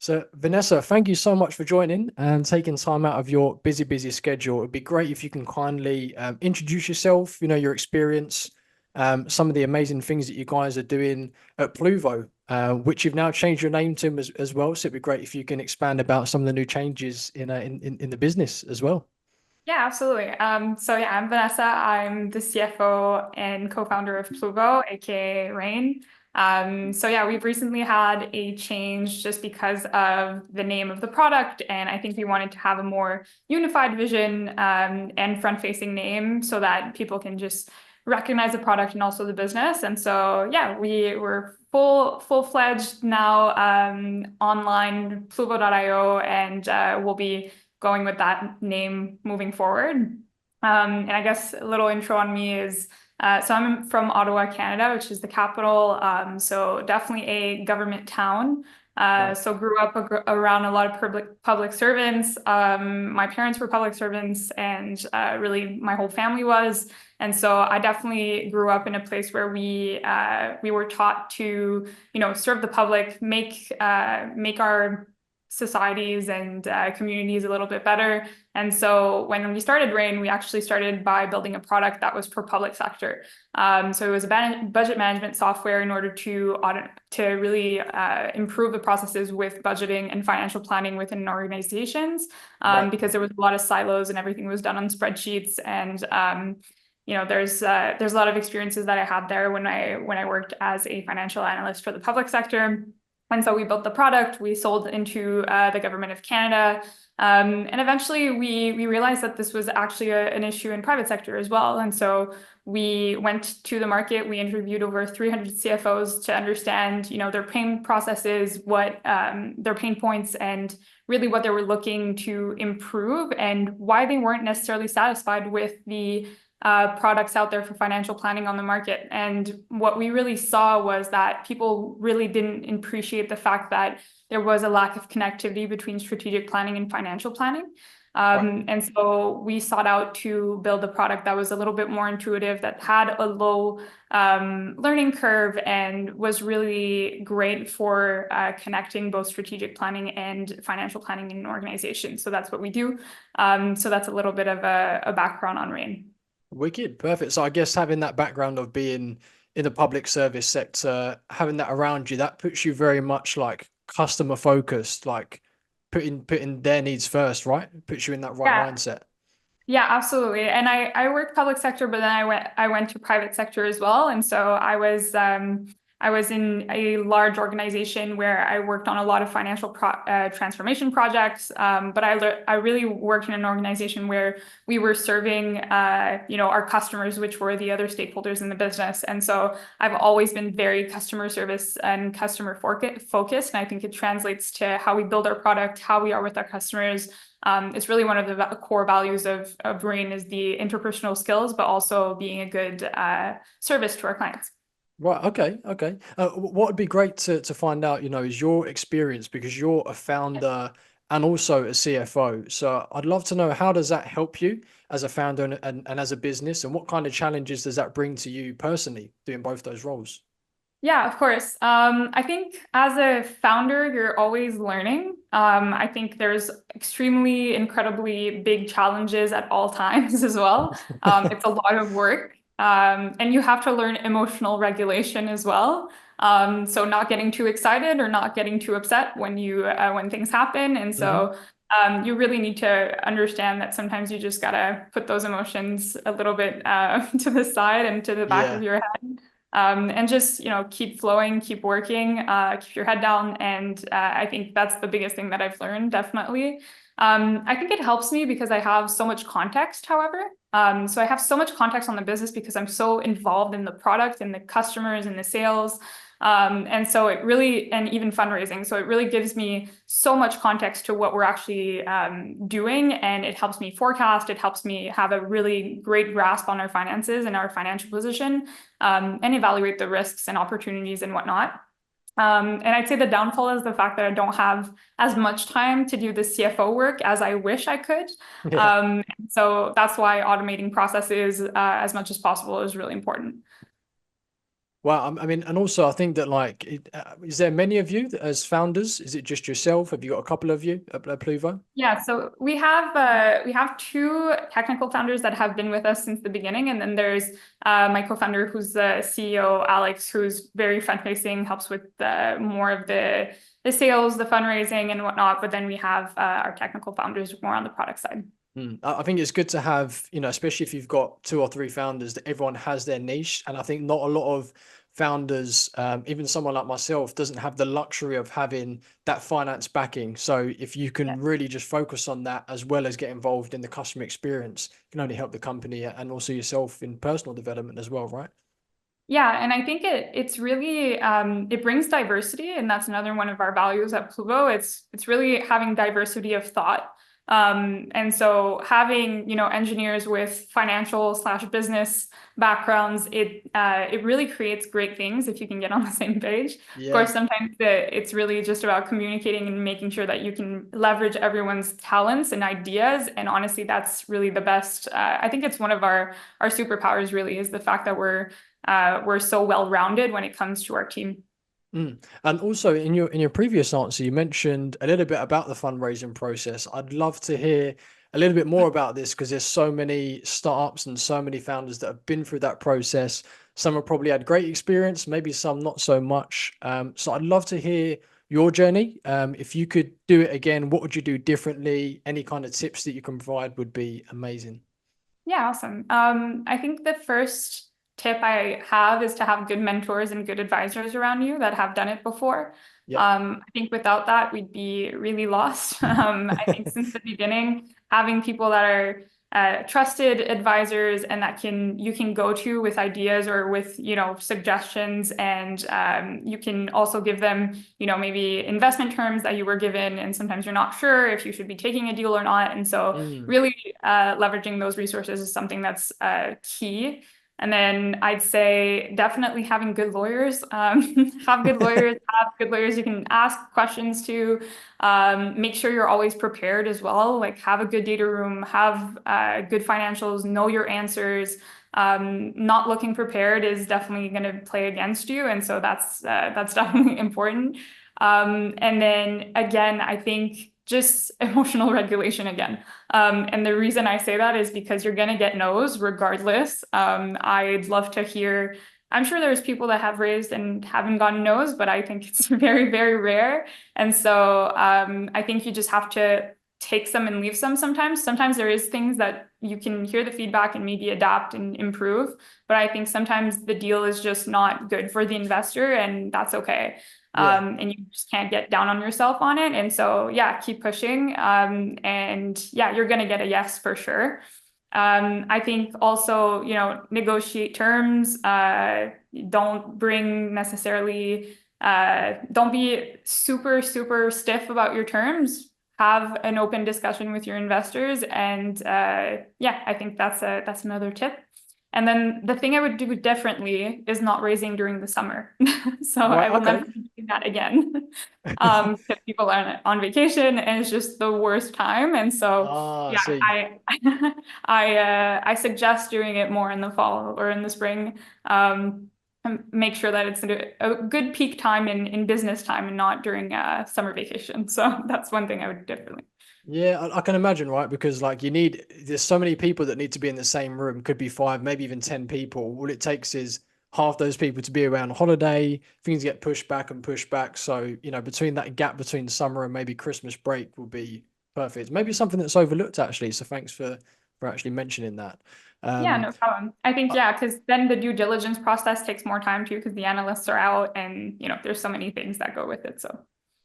So, Vanessa, thank you so much for joining and taking time out of your busy schedule. It'd be great if you can kindly introduce yourself, your experience, some of the amazing things that you guys are doing at Pluvo, which you've now changed your name to as well. So it'd be great if you can expand about some of the new changes in the business as well. Yeah, absolutely. I'm Vanessa. I'm the CFO and co-founder of Pluvo, aka Rain. We've recently had a change just because of the name of the product, and I think we wanted to have a more unified vision and front-facing name so that people can just recognize the product and also the business. And so, yeah, we're full-fledged now online Pluvo.io, and we'll be going with that name moving forward. And I guess a little intro on me is so I'm from Ottawa, Canada, which is the capital. So definitely a government town. Right. So grew up around a lot of public servants. My parents were public servants, and really my whole family was. And so I definitely grew up in a place where we were taught to, serve the public, make our societies and communities a little bit better. And so when we started Rain, we actually started by building a product that was for public sector. So it was a budget management software in order to really improve the processes with budgeting and financial planning within organizations, Right. because there was a lot of silos and everything was done on spreadsheets. And there's a lot of experiences that I had there when I worked as a financial analyst for the public sector. And so we built the product, we sold into the government of Canada. And eventually we realized that this was actually an issue in private sector as well. And so we went to the market, we interviewed over 300 CFOs to understand, their pain processes, what their pain points, and really what they were looking to improve and why they weren't necessarily satisfied with the products out there for financial planning on the market. And what we really saw was that people really didn't appreciate the fact that there was a lack of connectivity between strategic planning and financial planning. Right. And so we sought out to build a product that was a little bit more intuitive, that had a low learning curve, and was really great for connecting both strategic planning and financial planning in an organization. So that's what we do. So that's a little bit of a background on Rain. Wicked, perfect. So I guess having that background of being in the public service sector, having that around you, that puts you very much like customer focused, like putting their needs first, right? Puts you in that right Yeah. mindset. Yeah, absolutely. And I worked public sector, but then I went to private sector as well. And so I was in a large organization where I worked on a lot of financial transformation projects. But I really worked in an organization where we were serving our customers, which were the other stakeholders in the business. And so I've always been very customer service and customer focused. And I think it translates to how we build our product, how we are with our customers. It's really one of the core values of Rain is the interpersonal skills, but also being a good service to our clients. Right. Okay. Okay. What would be great to find out, is your experience because you're a founder and also a CFO. So I'd love to know how does that help you as a founder and as a business, and what kind of challenges does that bring to you personally doing both those roles? Yeah, of course. I think as a founder, you're always learning. I think there's extremely, incredibly big challenges at all times as well. It's a lot of work. And you have to learn emotional regulation as well. So not getting too excited or not getting too upset when things happen. And Hmm. so you really need to understand that sometimes you just gotta put those emotions a little bit to the side and to the back of Yeah. your head. And just, keep flowing, keep working, keep your head down. And I think that's the biggest thing that I've learned, definitely. I think it helps me because I have so much context, however. So I have so much context on the business because I'm so involved in the product and the customers and the sales. And so it really, and even fundraising. So it really gives me so much context to what we're actually doing. And it helps me forecast. It helps me have a really great grasp on our finances and our financial position, and evaluate the risks and opportunities and whatnot. And I'd say the downfall is the fact that I don't have as much time to do the CFO work as I wish I could. Yeah. So that's why automating processes as much as possible is really important. Well, I mean, and also I think that like, is there many of you as founders? Is it just yourself? Have you got a couple of you at Pluvo? Yeah, so we have two technical founders that have been with us since the beginning, and then there's my co-founder who's the CEO, Alex, who's very front-facing, helps with more of the sales, the fundraising, and whatnot. But then we have our technical founders more on the product side. I think it's good to have, especially if you've got two or three founders, that everyone has their niche. And I think not a lot of founders, even someone like myself, doesn't have the luxury of having that finance backing. So if you can really just focus on that as well as get involved in the customer experience, it can only help the company and also yourself in personal development as well, right? Yeah, and I think it's really it brings diversity, and that's another one of our values at Pluvo. It's really having diversity of thought. And so having, engineers with financial slash business backgrounds, it really creates great things if you can get on the same page. Of Yeah. course, sometimes it's really just about communicating and making sure that you can leverage everyone's talents and ideas. And honestly, that's really the best. I think it's one of our superpowers really is the fact that we're so well-rounded when it comes to our team. And also in your previous answer, you mentioned a little bit about the fundraising process. I'd love to hear a little bit more about this because there's so many startups and so many founders that have been through that process. Some have probably had great experience, maybe some not so much. So I'd love to hear your journey. If you could do it again, what would you do differently? Any kind of tips that you can provide would be amazing. Yeah, awesome. I think the first tip I have is to have good mentors and good advisors around you that have done it before. Yep. I think without that, we'd be really lost. I think since the beginning, having people that are trusted advisors and that you can go to with ideas or with, suggestions, and you can also give them, maybe investment terms that you were given, and sometimes you're not sure if you should be taking a deal or not. And so Mm. really leveraging those resources is something that's key. And then I'd say definitely having good lawyers. Have good lawyers, have good lawyers you can ask questions to. Make sure you're always prepared as well. Like have a good data room, have good financials, know your answers. Not looking prepared is definitely going to play against you. And so that's definitely important. And then again, I think just emotional regulation again. And the reason I say that is because you're going to get no's regardless. I'd love to hear. I'm sure there's people that have raised and haven't gotten no's, but I think it's very, very rare. And so I think you just have to take some and leave some sometimes. Sometimes there is things that you can hear the feedback and maybe adapt and improve. But I think sometimes the deal is just not good for the investor, and that's okay. Yeah. And you just can't get down on yourself on it. And so, yeah, keep pushing. And yeah, you're going to get a yes for sure. I think also, negotiate terms. Don't bring necessarily, don't be super, super stiff about your terms. Have an open discussion with your investors. And yeah, I think that's another tip. And then the thing I would do differently is not raising during the summer. So I Right. will Okay. never do that again. Because people are on vacation and it's just the worst time. And so, I yeah, see. I suggest doing it more in the fall or in the spring. And make sure that it's a good peak time in business time and not during summer vacation. So that's one thing I would do differently. Yeah, I can imagine, right? Because like there's so many people that need to be in the same room. Could be five, maybe even 10 people. All it takes is half those people to be around holiday. Things get pushed back and pushed back. So, between that gap between summer and maybe Christmas break will be perfect. Maybe something that's overlooked actually. So thanks for actually mentioning that. Yeah, Um, no problem. I think, uh, yeah, because then the due diligence process takes more time too, because the analysts are out and, there's so many things that go with it. So.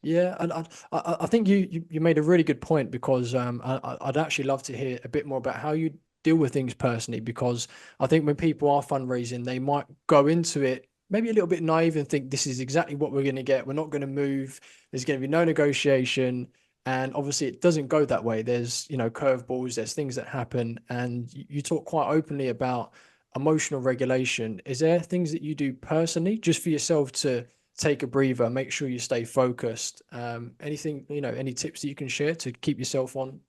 Yeah, and I think you made a really good point because I'd actually love to hear a bit more about how you deal with things personally because I think when people are fundraising, they might go into it maybe a little bit naive and think this is exactly what we're going to get. We're not going to move. There's going to be no negotiation, and obviously it doesn't go that way. There's curveballs. There's things that happen, and you talk quite openly about emotional regulation. Is there things that you do personally just for yourself to take a breather, make sure you stay focused? Anything, any tips that you can share to keep yourself on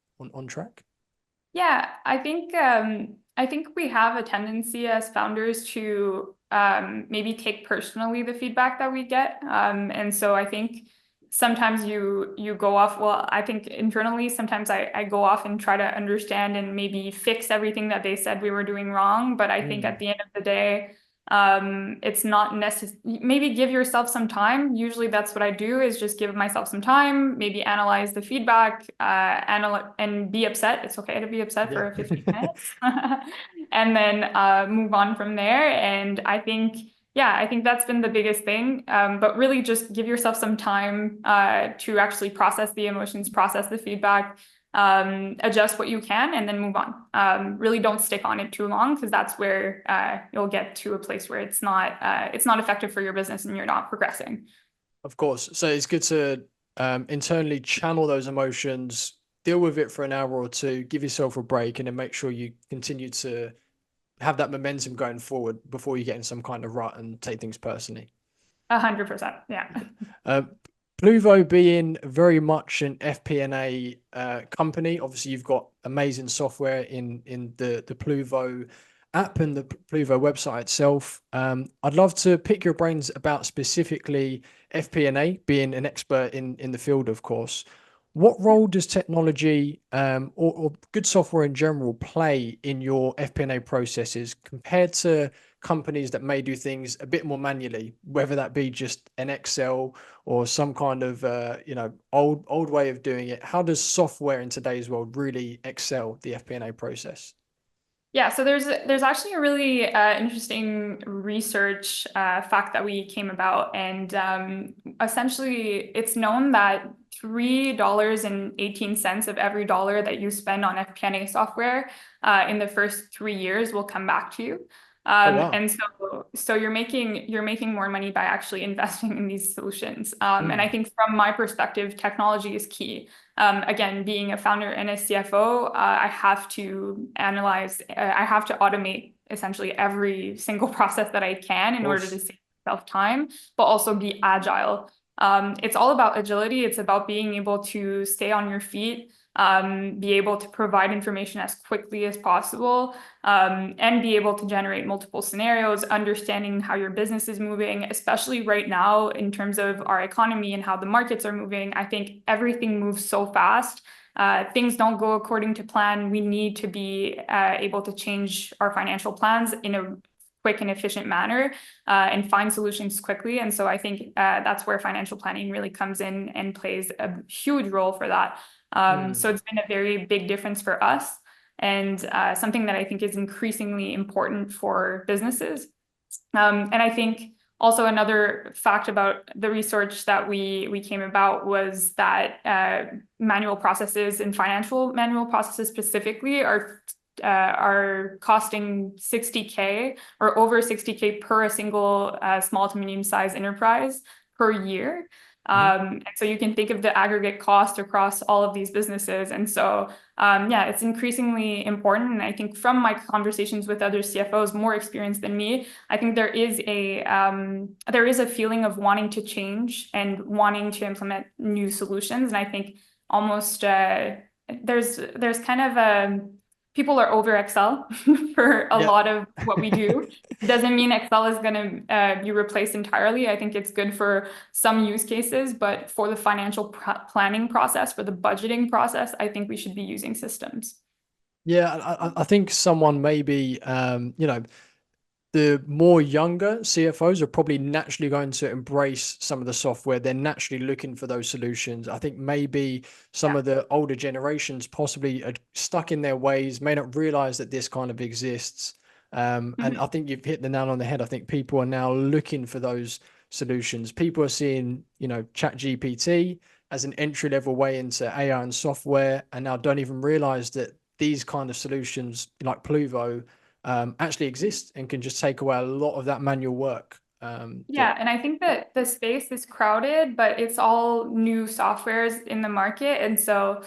track? Yeah, I think we have a tendency as founders to maybe take personally the feedback that we get. And so I think sometimes you go off, well, I think internally sometimes I go off and try to understand and maybe fix everything that they said we were doing wrong. But I think at Mm. the end of the day, it's not necessary. Maybe give yourself some time. Usually that's what I do, is just give myself some time, maybe analyze the feedback, and be upset. It's okay to be upset Yeah. for 15 minutes and then move on from there. And I think that's been the biggest thing. But really just give yourself some time to actually process the emotions, process the feedback, adjust what you can, and then move on. Really don't stick on it too long, because that's where you'll get to a place where it's not effective for your business and you're not progressing. Of course. So it's good to internally channel those emotions, deal with it for an hour or two, give yourself a break, and then make sure you continue to have that momentum going forward before you get in some kind of rut and take things personally. 100%. Yeah. Uh, Pluvo being very much an FP&A company, obviously you've got amazing software in the Pluvo app and the Pluvo website itself. I'd love to pick your brains about specifically FP&A, being an expert in the field, of course. What role does technology or good software in general play in your FP&A processes compared to companies that may do things a bit more manually, whether that be just an Excel or some kind of old way of doing it? How does software in today's world really excel the FP&A process? Yeah, so there's actually a really interesting research fact that we came about, and essentially it's known that $3.18 of every dollar that you spend on FP&A software in the first 3 years will come back to you. Oh wow. And so you're making more money by actually investing in these solutions. And I Mm. think from my perspective, technology is key. Again, being a founder and a CFO, I have to I have to automate essentially every single process that I can Of in order to course. save myself time, but also be agile. It's all about agility. It's about being able to stay on your feet, be able to provide information as quickly as possible, and be able to generate multiple scenarios, understanding how your business is moving, especially right now in terms of our economy and how the markets are moving. I think everything moves so fast. Things don't go according to plan. We need to be able to change our financial plans in a quick and efficient manner, and find solutions quickly. And so I think that's where financial planning really comes in and plays a huge role for that. So Mm. it's been a very big difference for us, and something that I think is increasingly important for businesses. And I think also another fact about the research that we came about was that manual processes and financial manual processes specifically are costing 60K or over 60K per a single small to medium sized enterprise per year. Mhm. And so you can think of the aggregate cost across all of these businesses. And so, yeah, it's increasingly important. And I think from my conversations with other CFOs more experienced than me, I think there is a feeling of wanting to change and wanting to implement new solutions. And I think almost there's kind of a people are over Excel for a Yeah. lot of what we do. It doesn't mean Excel is going to be replaced entirely. I think it's good for some use cases, but for the financial planning process, for the budgeting process, I think we should be using systems. Yeah, I think someone maybe, the more younger CFOs are probably naturally going to embrace some of the software. They're naturally looking for those solutions. I think maybe some Yeah. of the older generations possibly are stuck in their ways, may not realize that this kind of exists. And I Mhm. think you've hit the nail on the head. I think people are now looking for those solutions. People are seeing, Chat GPT as an entry level way into AI and software, and now don't even realize that these kind of solutions like Pluvo actually exist and can just take away a lot of that manual work. That Yeah, and I think that the space is crowded, but it's all new softwares in the market. And so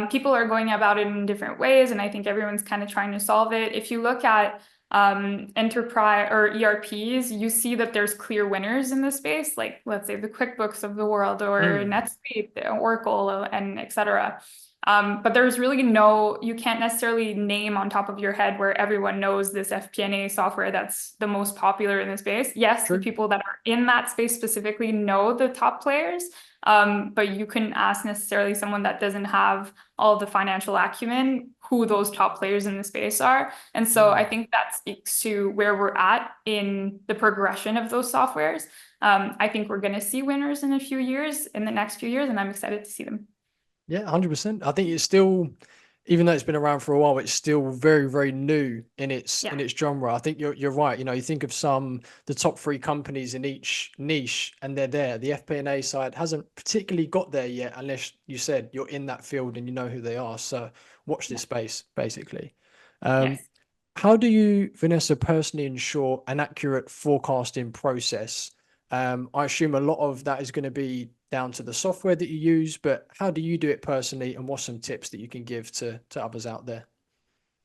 people are going about it in different ways, and I think everyone's kind of trying to solve it. If you look at enterprise or ERPs, you see that there's clear winners in the space, like let's say the QuickBooks of the world or Mm. NetSuite, Oracle, and et cetera. But there's really you can't necessarily name on top of your head where everyone knows this FP&A software that's the most popular in the space. Yes, the True. people that are in that space specifically know the top players, but you couldn't ask necessarily someone that doesn't have all of the financial acumen who those top players in the space are. And so I think that speaks to where we're at in the progression of those softwares. I think we're going to see winners in the next few years, and I'm excited to see them. Yeah, 100%. I think it's still, even though it's been around for a while, it's still very, very new in its Yeah. genre. I think you're right. You know, you think of the top three companies in each niche, and they're there. The FP&A side hasn't particularly got there yet, unless you said you're in that field and you know who they are. So watch this space, basically. Um, Yes. how do you, Vanessa, personally ensure an accurate forecasting process? I assume a lot of that is going to be down to the software that you use, but how do you do it personally, and what's some tips that you can give to others out there?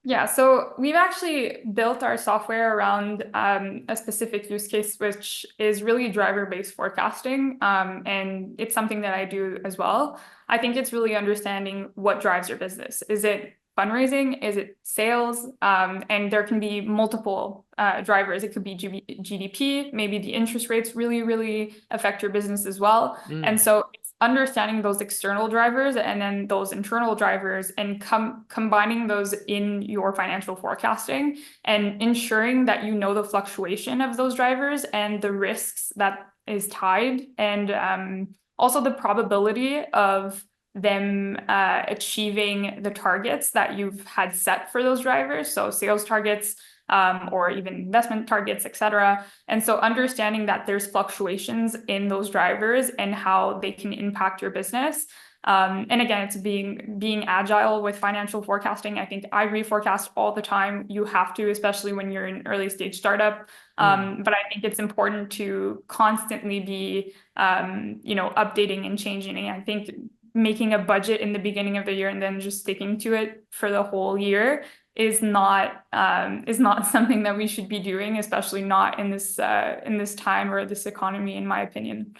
Yeah, so we've actually built our software around a specific use case, which is really driver-based forecasting. And it's something that I do as well. I think it's really understanding what drives your business. Is it fundraising? Is it sales? And there can be multiple drivers. It could be GDP, maybe the interest rates really, really affect your business as well. And so it's understanding those external drivers and then those internal drivers and combining those in your financial forecasting and ensuring that you know the fluctuation of those drivers and the risks that is tied, and also the probability of them achieving the targets that you've had set for those drivers. So sales targets, or even investment targets, et cetera. And so understanding that there's fluctuations in those drivers and how they can impact your business. And again, it's being agile with financial forecasting. I think I reforecast all the time. You have to, especially when you're an early stage startup. But I think it's important to constantly be, updating and changing. And I think making a budget in the beginning of the year and then just sticking to it for the whole year is not something that we should be doing, especially not in this time or this economy, in my opinion.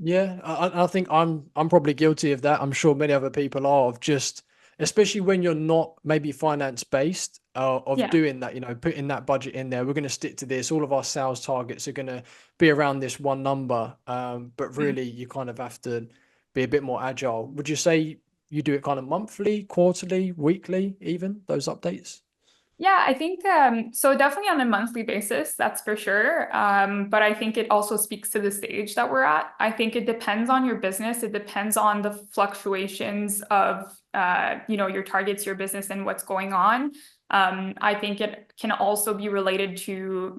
Yeah, I think I'm probably guilty of that. I'm sure many other people are, of just, especially when you're not maybe finance based, of Yeah. doing that, putting that budget in there. We're going to stick to this. All of our sales targets are going to be around this one number. But really you kind of have to be a bit more agile. Would you say you do it kind of monthly, quarterly, weekly, even those updates? Yeah, I think so definitely on a monthly basis, that's for sure. But I think it also speaks to the stage that we're at. I think it depends on your business. It depends on the fluctuations of your targets, your business, and what's going on. I think it can also be related to,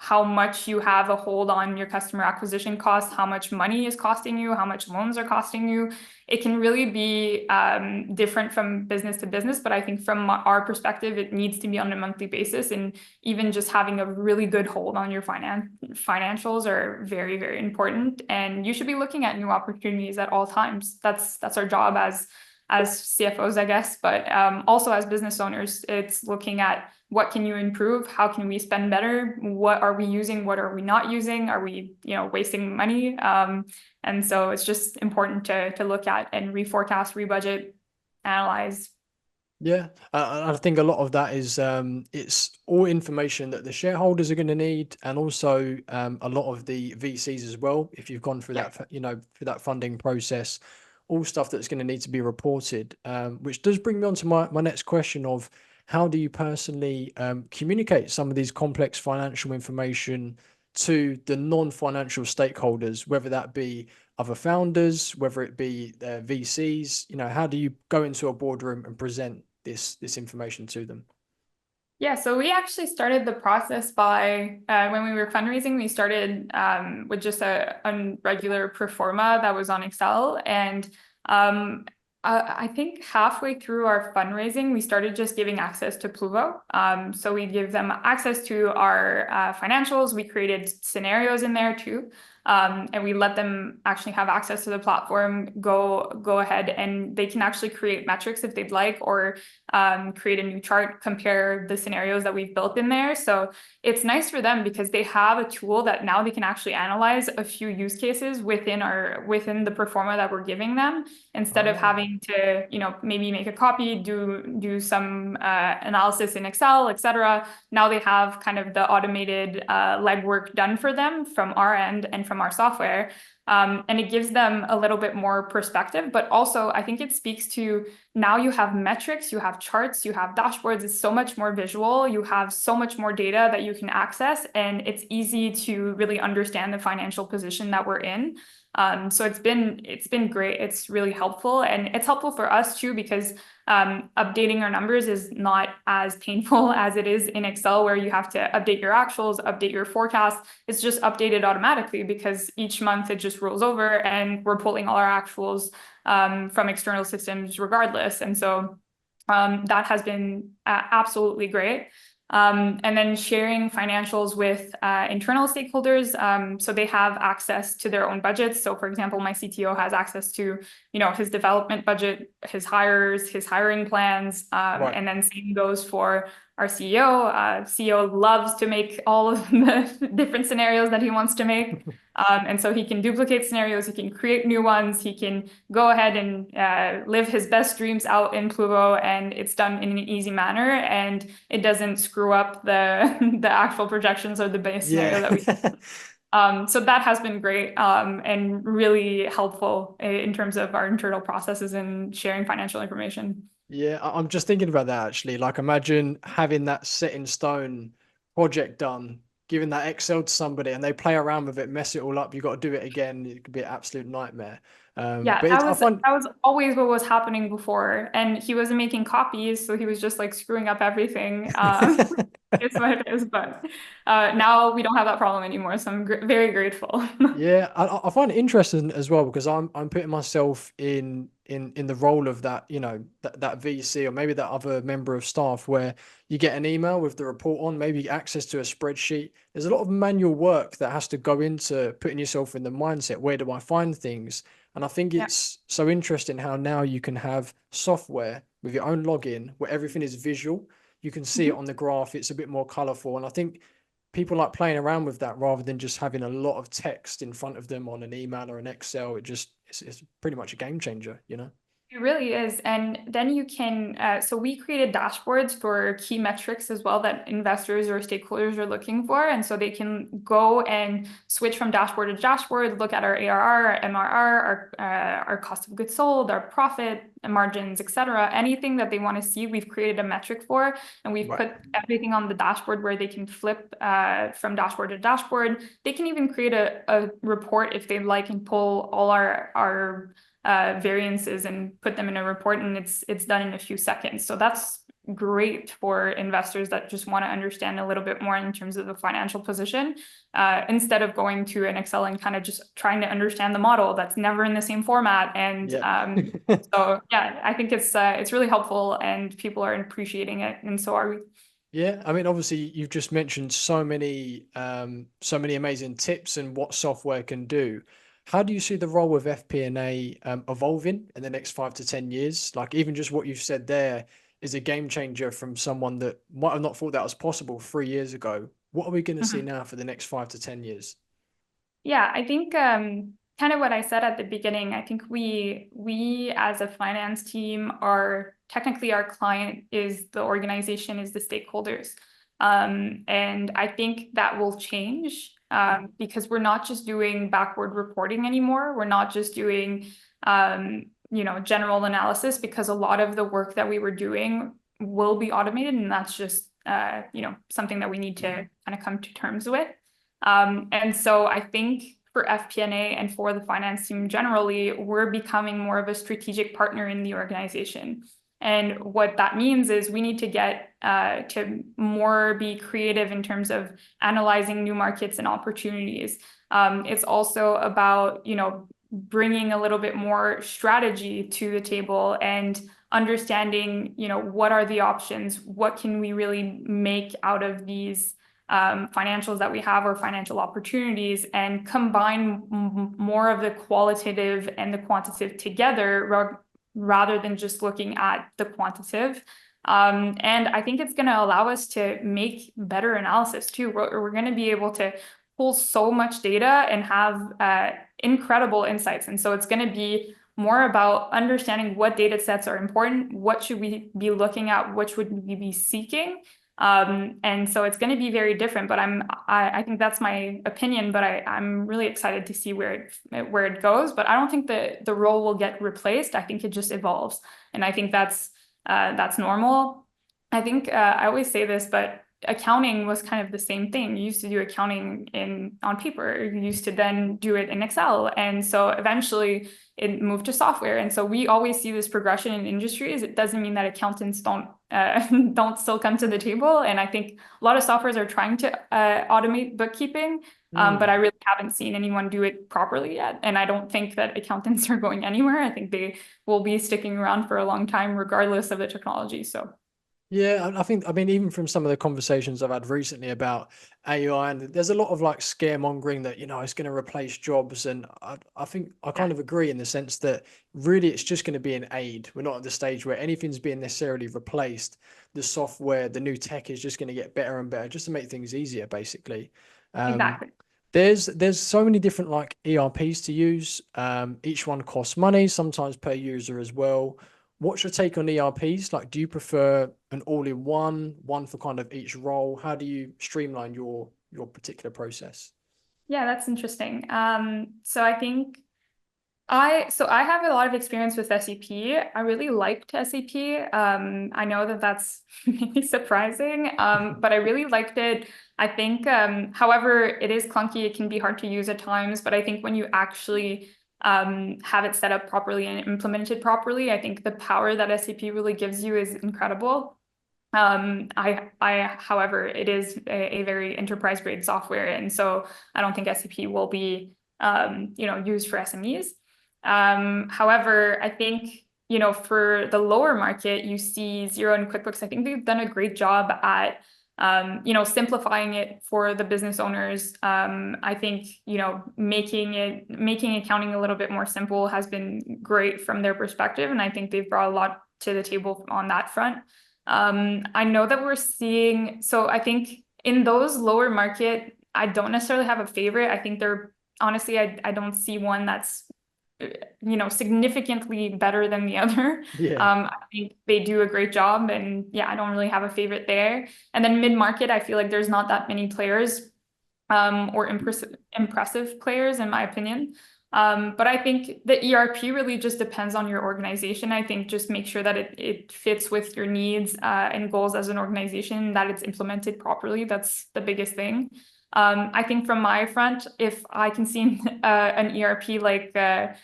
how much you have a hold on your customer acquisition costs, how much money is costing you, how much loans are costing you. It can really be different from business to business, but I think from our perspective, it needs to be on a monthly basis. And even just having a really good hold on your financials are very, very important. And you should be looking at new opportunities at all times. That's our job as CFOs, I guess, but also as business owners, it's looking at what can you improve? How can we spend better? What are we using? What are we not using? Are we, wasting money? And so it's just important to look at and reforecast, rebudget, analyze. Yeah, I think a lot of that is it's all information that the shareholders are going to need, and also a lot of the VCs as well. If you've gone through Yeah. that, through that funding process, all stuff that's going to need to be reported. Which does bring me on to my next question of how do you personally communicate some of these complex financial information to the non-financial stakeholders, whether that be other founders, whether it be VCs? How do you go into a boardroom and present this information to them? Yeah, so we actually started the process by when we were fundraising, we started with just a regular pro forma that was on Excel. And I think halfway through our fundraising, we started just giving access to Pluvo. So we give them access to our financials. We created scenarios in there too. And we let them actually have access to the platform, go ahead, and they can actually create metrics if they'd like, or create a new chart, compare the scenarios that we've built in there. So it's nice for them because they have a tool that now they can actually analyze a few use cases within the performa that we're giving them, instead of having to, maybe make a copy, do some analysis in Excel, etc. Now they have kind of the automated legwork done for them from our end and from our software. And it gives them a little bit more perspective, but also I think it speaks to, now you have metrics, you have charts, you have dashboards. It's so much more visual. You have so much more data that you can access, and it's easy to really understand the financial position that we're in. So it's been great. It's really helpful, and it's helpful for us too, because updating our numbers is not as painful as it is in Excel, where you have to update your actuals, update your forecast. It's just updated automatically because each month it just rolls over, and we're pulling all our actuals from external systems regardless. And so that has been absolutely great. And then sharing financials with internal stakeholders, so they have access to their own budgets. So for example, my CTO has access to, his development budget, his hires, his hiring plans, and then same goes for our CEO. CEO loves to make all of the different scenarios that he wants to make. And so he can duplicate scenarios, he can create new ones, he can go ahead and live his best dreams out in Pluvo, and it's done in an easy manner, and it doesn't screw up the actual projections or the base scenario that we so that has been great and really helpful in terms of our internal processes and sharing financial information. Yeah, I'm just thinking about that actually. Like, imagine having that set in stone project done, giving that Excel to somebody, and they play around with it, mess it all up. You got to do it again. It could be an absolute nightmare. Yeah, But that I was find, always what was happening before, and he wasn't making copies, so he was just like screwing up everything. It's what it is, but now we don't have that problem anymore, so I'm very grateful. yeah, I find it interesting as well, because I'm putting myself in the role of that, that VC, or maybe that other member of staff, where you get an email with the report on, maybe access to a spreadsheet. There's a lot of manual work that has to go into putting yourself in the mindset, where do I find things? And I think Yeah. it's so interesting how now you can have software with your own login where everything is visual. You can see it Mhm. on the graph, it's a bit more colorful. And I think people like playing around with that rather than just having a lot of text in front of them on an email or an Excel. It's pretty much a game changer. It really is. And then you can, so we created dashboards for key metrics as well that investors or stakeholders are looking for. And so they can go and switch from dashboard to dashboard, look at our ARR, our MRR, our cost of goods sold, our profit margins, etc. Anything that they want to see, we've created a metric for, and we've Right. put everything on the dashboard where they can flip from dashboard to dashboard. They can even create a report if they'd like, and pull all our variances and put them in a report, and it's done in a few seconds. So that's great for investors that just want to understand a little bit more in terms of the financial position, instead of going to an Excel and kind of just trying to understand the model that's never in the same format. And Yeah. so yeah, I think it's really helpful, and people are appreciating it, and so are we. Yeah, I mean, obviously, you've just mentioned so many amazing tips and what software can do. How do you see the role of FP&A evolving in the next 5 to 10 years? Like, even just what you've said there is a game changer from someone that might have not thought that was possible 3 years ago. What are we going to see Mhm. now for the next 5 to 10 years? Yeah, I think kind of what I said at the beginning. I think we as a finance team are technically, our client is the organization, is the stakeholders. And I think that will change because we're not just doing backward reporting anymore. We're not just doing general analysis, because a lot of the work that we were doing will be automated, and that's just something that we need to kind of come to terms with. And so I think for FP&A and for the finance team generally, we're becoming more of a strategic partner in the organization. And what that means is we need to get to more be creative in terms of analyzing new markets and opportunities. It's also about, bringing a little bit more strategy to the table and understanding, what are the options? What can we really make out of these financials that we have or financial opportunities and combine more of the qualitative and the quantitative together rather than just looking at the quantitative. And I think it's going to allow us to make better analysis too. We're going to be able to pull so much data and have incredible insights. And so it's going to be more about understanding what data sets are important, what should we be looking at, what should we be seeking. And so it's going to be very different, but I think that's my opinion, but I'm really excited to see where it goes. But I don't think that the role will get replaced. I think it just evolves. And I think that's normal. I think I always say this, but accounting was kind of the same thing. You used to do accounting on paper. You used to then do it in Excel. And so eventually it moved to software. And so we always see this progression in industries. It doesn't mean that accountants don't still come to the table. And I think a lot of softwares are trying to automate bookkeeping, but I really haven't seen anyone do it properly yet. And I don't think that accountants are going anywhere. I think they will be sticking around for a long time, regardless of the technology. So. Yeah, I mean, even from some of the conversations I've had recently about AI, and there's a lot of like scaremongering that, it's going to replace jobs. And I think I kind of agree in the sense that really it's just going to be an aid. We're not at the stage where anything's being necessarily replaced. The software, the new tech is just going to get better and better just to make things easier, basically. Exactly. There's so many different like ERPs to use. Each one costs money, sometimes per user as well. What's your take on ERPs? Like, do you prefer an all-in-one, one for kind of each role? How do you streamline your particular process? Yeah, that's interesting. So I think I have a lot of experience with SAP. I really liked SAP. I know that that's maybe surprising, but I really liked it. I think, however, it is clunky. It can be hard to use at times, but I think when you actually have it set up properly and implemented properly, I think the power that SAP really gives you is incredible. However, it is a very enterprise grade software, and so I don't think SAP will be, used for SMEs. However, I think, for the lower market, you see Xero and QuickBooks. I think they've done a great job at simplifying it for the business owners. I think, making accounting a little bit more simple has been great from their perspective. And I think they've brought a lot to the table on that front. I know that we're seeing, so I think in those lower market, I don't necessarily have a favorite. I think honestly, I don't see one that's significantly better than the other. Yeah. I think they do a great job, and yeah, I don't really have a favorite there. And then mid-market, I feel like there's not that many players, or impressive players, in my opinion. But I think the ERP really just depends on your organization. I think just make sure that it fits with your needs and goals as an organization, that it's implemented properly. That's the biggest thing. I think from my front, if I can see an ERP like that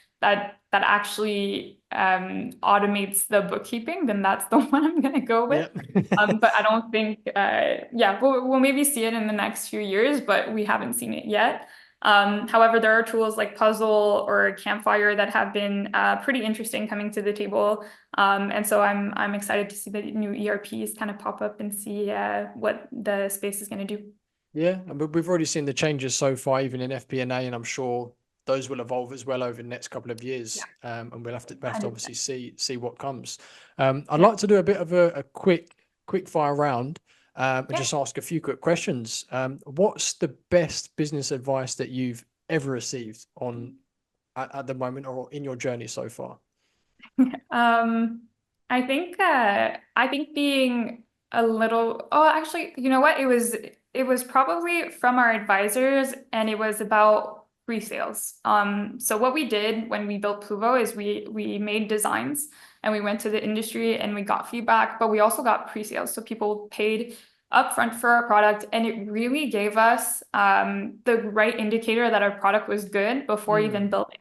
actually automates the bookkeeping, then that's the one I'm going to go with. Yep. But I don't think, we'll maybe see it in the next few years, but we haven't seen it yet. However, there are tools like Puzzle or Campfire that have been pretty interesting coming to the table. And so I'm excited to see the new ERPs kind of pop up and see what the space is going to do. Yeah, and we've already seen the changes so far, even in FP&A, and I'm sure those will evolve as well over the next couple of years. Yeah. And we'll have to obviously see what comes. I'd like to do a bit of a quick fire round and just ask a few quick questions. What's the best business advice that you've ever received at the moment or in your journey so far? I think being a little, actually, you know what? It was probably from our advisors, and it was about pre-sales. So what we did when we built Pluvo is we made designs and we went to the industry and we got feedback, but we also got pre-sales. So people paid upfront for our product, and it really gave us the right indicator that our product was good before even building.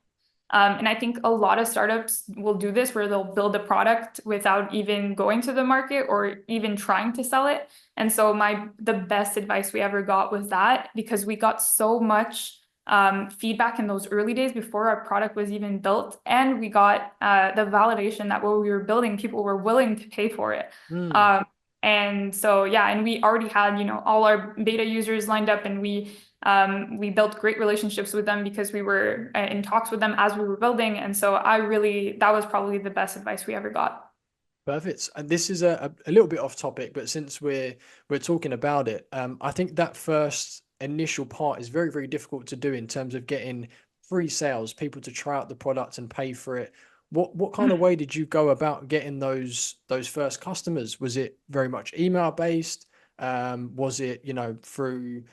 And I think a lot of startups will do this, where they'll build a product without even going to the market or even trying to sell it. And so the best advice we ever got was that, because we got so much feedback in those early days before our product was even built, and we got the validation that what we were building, people were willing to pay for it. And so, yeah, and we already had, all our beta users lined up, and we built great relationships with them because we were in talks with them as we were building. And so that was probably the best advice we ever got. Perfect. And this is a little bit off topic, but since we're talking about it, I think that first initial part is very, very difficult to do in terms of getting free sales, people to try out the product and pay for it. What kind of way did you go about getting those first customers? Was it very much email based? Was it, through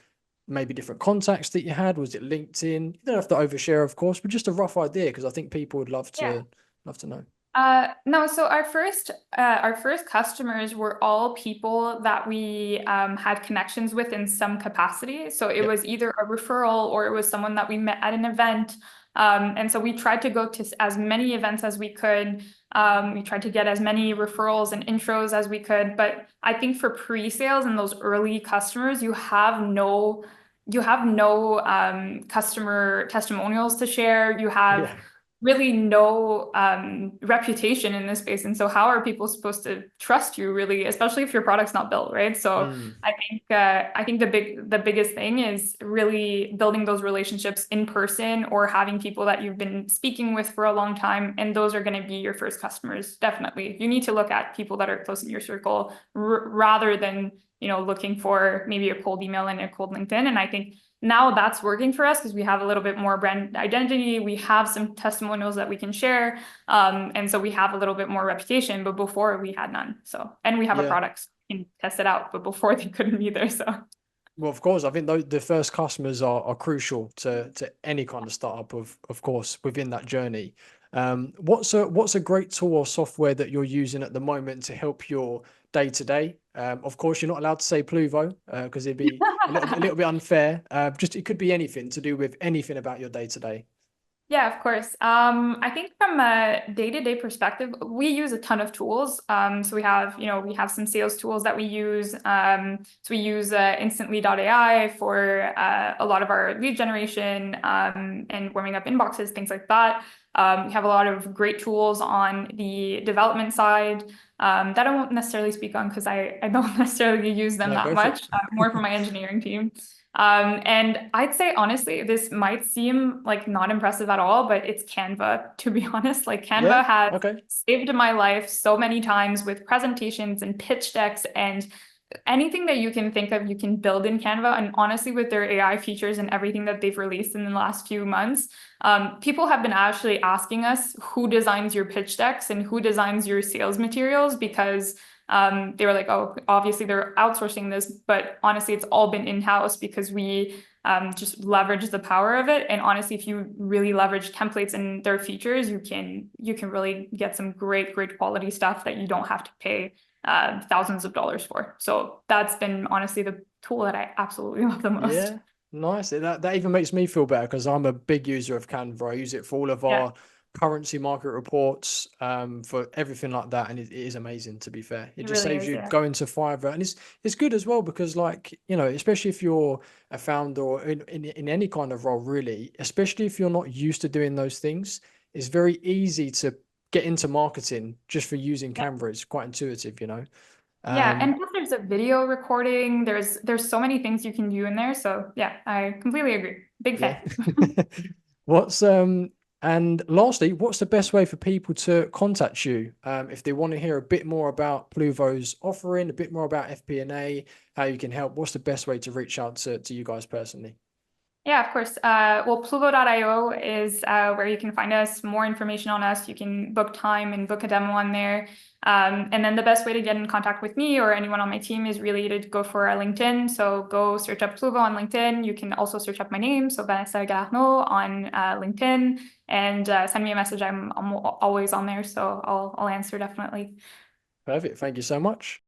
maybe different contacts that you had? Was it LinkedIn? You don't have to overshare, of course, but just a rough idea, because I think people would Yeah. love to know. No, so our first customers were all people that we had connections with in some capacity. So it Yep. was either a referral or it was someone that we met at an event. And so we tried to go to as many events as we could. We tried to get as many referrals and intros as we could. But I think for pre-sales and those early customers, you have no customer testimonials to share. You have Yeah. really no reputation in this space. And so how are people supposed to trust you, really, especially if your product's not built, right? So Mm. I think the biggest thing is really building those relationships in person or having people that you've been speaking with for a long time. And those are going to be your first customers, definitely. You need to look at people that are close in your circle rather than, looking for maybe a cold email and a cold LinkedIn. And I think now that's working for us because we have a little bit more brand identity. We have some testimonials that we can share. And so we have a little bit more reputation, but before we had none. So, and we have a Yeah. product, so we can test it out, but before they couldn't either. So Well, of course, I think the first customers are crucial to any kind of startup, of course, within that journey. What's a great tool or software that you're using at the moment to help your day to day? Of course, you're not allowed to say Pluvo, because it'd be a little bit unfair. Just it could be anything to do with anything about your day to day. yeah, of course. I think from a day-to-day perspective, we use a ton of tools. So we have some sales tools that we use. So we use instantly.ai for a lot of our lead generation and warming up inboxes, things like that. We have a lot of great tools on the development side that I won't necessarily speak on because I don't necessarily use them No, that go for it. much, more for my engineering team. And I'd say, honestly, this might seem like not impressive at all, but it's Canva, to be honest. Like Yeah. Canva has Okay. saved my life so many times with presentations and pitch decks and anything that you can think of, you can build in Canva. And honestly, with their AI features and everything that they've released in the last few months, people have been actually asking us who designs your pitch decks and who designs your sales materials because they were like, oh, obviously they're outsourcing this, but honestly, it's all been in-house because we just leverage the power of it. And honestly, if you really leverage templates and their features, you can really get some great quality stuff that you don't have to pay thousands of dollars for. So that's been honestly the tool that I absolutely love the most. Yeah, nice. That even makes me feel better because I'm a big user of Canva. I use it for all of Yeah, our currency market reports, for everything like that, and it is amazing. To be fair, it it just really saves is. you Yeah. going to Fiverr, and it's good as well because, like, especially if you're a founder or in any kind of role, really, especially if you're not used to doing those things, it's very easy to get into marketing just for using Yeah. Canva. It's quite intuitive. Yeah, Um, and plus there's a video recording. There's so many things you can do in there. So yeah, I completely agree. Big Yeah. fan. What's and lastly, what's the best way for people to contact you if they want to hear a bit more about Pluvo's offering, a bit more about FP&A, how you can help? What's the best way to reach out to you guys personally? Yeah, of course. Well, Pluvo.io is where you can find us, more information on us. You can book time and book a demo on there. And then the best way to get in contact with me or anyone on my team is really to go for our LinkedIn. So go search up Pluvo on LinkedIn. You can also search up my name, so Vanessa Galarneau on LinkedIn, and send me a message. I'm always on there, so I'll answer definitely. Perfect. Thank you so much.